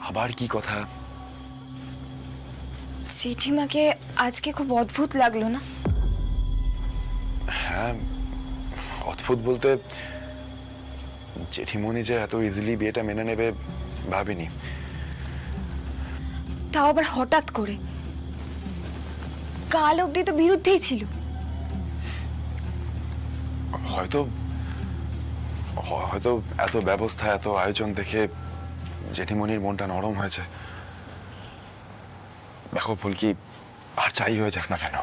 আবার কি কথা? জেঠিমাকে আজকে খুব অদ্ভুত লাগলো না? হ্যাঁ, অদ্ভুত বলতে জেঠিমণি যে এত ইজিলি বিয়েটা মেনে নেবে ভাবিনি। তাও আবার হঠাৎ করে। কাল অবধি তো বিরুদ্ধেই ছিল। হয়তো হয়তো এত ব্যবস্থা, এত আয়োজন দেখে জেঠিমণির মনটা নরম হয়েছে। দেখো ফুলকি, আর যাই হয়ে যাক না কেন,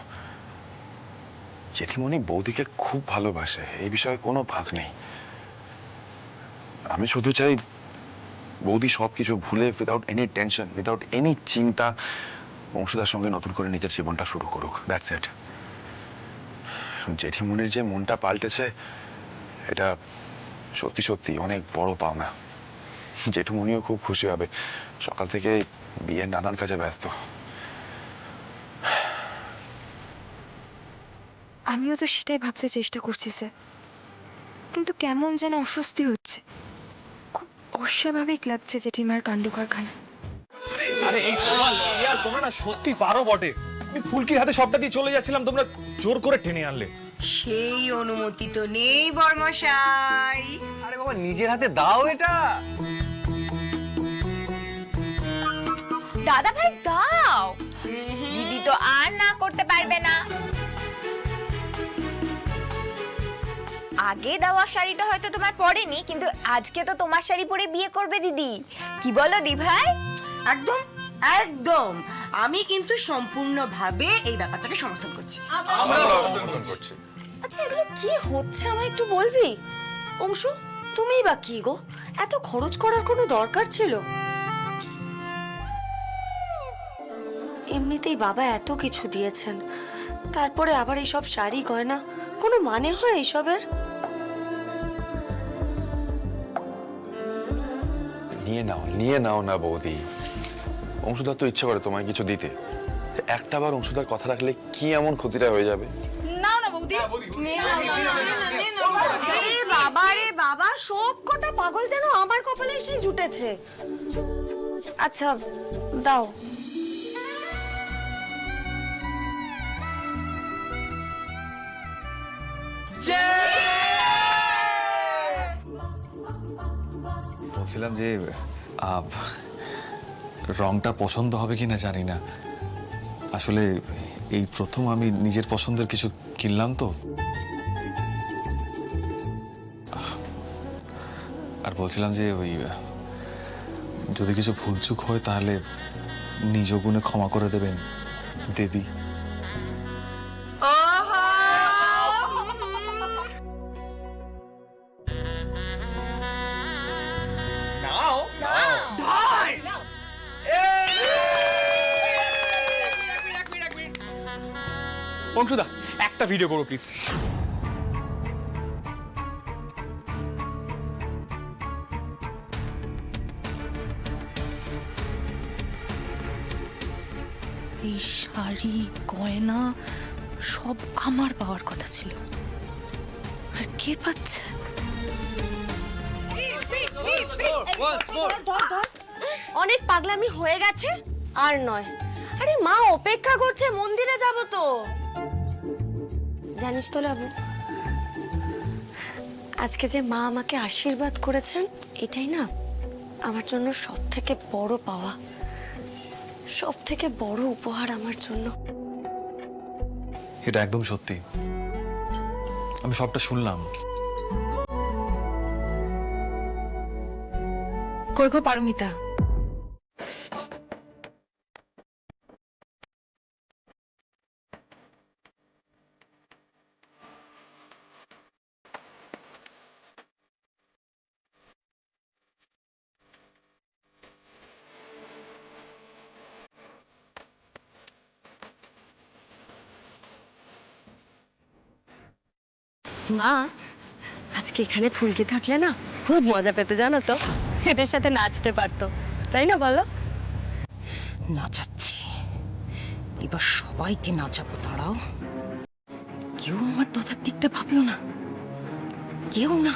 জেঠিমণি বৌদিকে খুব ভালোবাসে, এই বিষয়ে কোনো ভাগ নেই। আমি শুধু চাই বৌদি সবকিছু ভুলে, without any tension, without any চিন্তা, বংশধার সঙ্গে নতুন করে নিজের জীবনটা শুরু করুক। That's it. জেঠিমণির যে মনটা পাল্টেছে, এটা সত্যি সত্যি অনেক বড় পাওনা। জেঠুমনিও খুব খুশি হবে। সকাল থেকে বিয়ের নানান কাজে ব্যস্ত। আমিও তো সেটাই ভাবতে চেষ্টা করছি স্যার, কিন্তু কেমন যেন অস্বস্তি হচ্ছে। খুব অস্বাভাবিক লাগছে জেঠিমার কাণ্ড কারখানা। আরে এই তোমরা না সত্যি পারো বটে। আমি ফুলকির হাতে সবটা দিয়ে চলে যাচ্ছিলাম, তোমরা জোর করে টেনে আনলে। সেই অনুমতি তো নেই বর্মশাই। আরে বাবা, নিজের হাতে দাও এটা। দাদা ভাই দাও, দিদি তো আর না করতে পারবে না। আগে দেওয়া শাড়িটা হয়তো তোমার পরেনি, কিন্তু আজকে তো তোমার শাড়ি পরে বিয়ে করবে দিদি। কি বলো দি ভাই? একদম একদম, আমি কিন্তু সম্পূর্ণভাবে এই ব্যাপারটাকে সমর্থন করছি। আচ্ছা, এগুলো কি হচ্ছে আমায় একটু বলবি? অংশু, তুমিই বা কি গো, এত খরচ করার কোনো দরকার ছিল? এমনিতেই বাবা এত কিছু দিয়েছেন, তারপরে আবার এইসব শাড়ি গয়না, কোনো মানে হয় এইসবের? নিয়ে নাও না বৌদি। অংশুদার তো ইচ্ছে করে তোমায় কিছু দিতে। একটা বার অংশুদার কথা রাখলে কি এমন ক্ষতিটা হয়ে যাবে? আরে বাবা রে বাবা, সব কটা পাগল যেন আমার কপালে এসে জুটেছে। আচ্ছা দাও। বলছিলাম যে রংটা পছন্দ হবে কিনা জানি না। আসলে এই প্রথম আমি নিজের পছন্দের কিছু কিনলাম তো। আর বলছিলাম যে ওই যদি কিছু ভুলচুক হয় তাহলে নিজ গুণে ক্ষমা করে দেবেন দেবী। অংশুদা, একটা ভিডিও করো প্লিজ। এই শাড়ি গয়না সব আমার পাওয়ার কথা ছিল, আর কে পাচ্ছে? অনেক পাগলামি হয়ে গেছে, আর নয়। আরে মা অপেক্ষা করছে, মন্দিরে যাব তো। জানিস তো লাবু, আজকে যে মা আমাকে আশীর্বাদ করেছেন, এটাই না আমার জন্য সব থেকে বড় পাওয়া, সব থেকে বড় উপহার আমার জন্য। এটা একদম সত্যি, আমি সবটা শুনলাম। কই গো পারমিতা? মা, আজকে এখানে ফুলকি থাকলে না খুব মজা পেতে, জানো তো। এদের সাথে নাচতে পারতো, তাই না বলো? নাচাচ্ছি, এবার সবাইকে নাচাবো। দাঁড়াও, কেউ আমার তথার দিকটা ভাবলো না, কেউ না।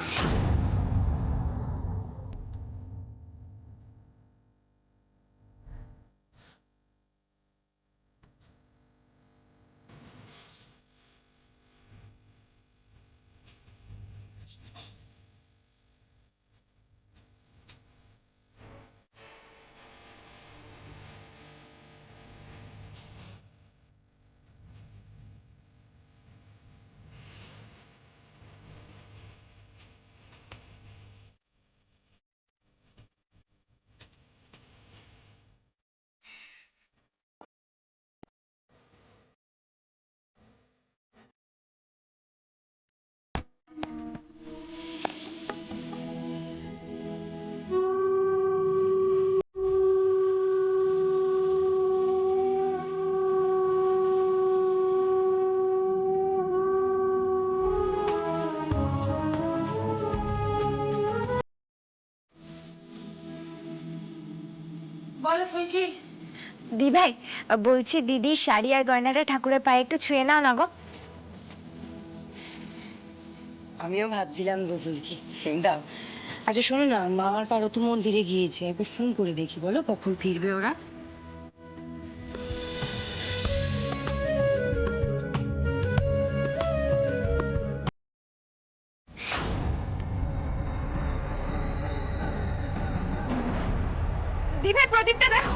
দি ভাই, বলছি দিদি শাড়ি আর গয়নাটা ঠাকুরের পায়ে একটু ছুঁয়ে নাও না গো। আমিও ভাবছিলাম বদল কি দাও। আচ্ছা শোনো না, মামার পারো তো মন্দিরে গিয়েছে, একবার ফোন করে দেখি, বলো কখন ফিরবে ওরা। দি ভাই প্রদীপটা দেখো।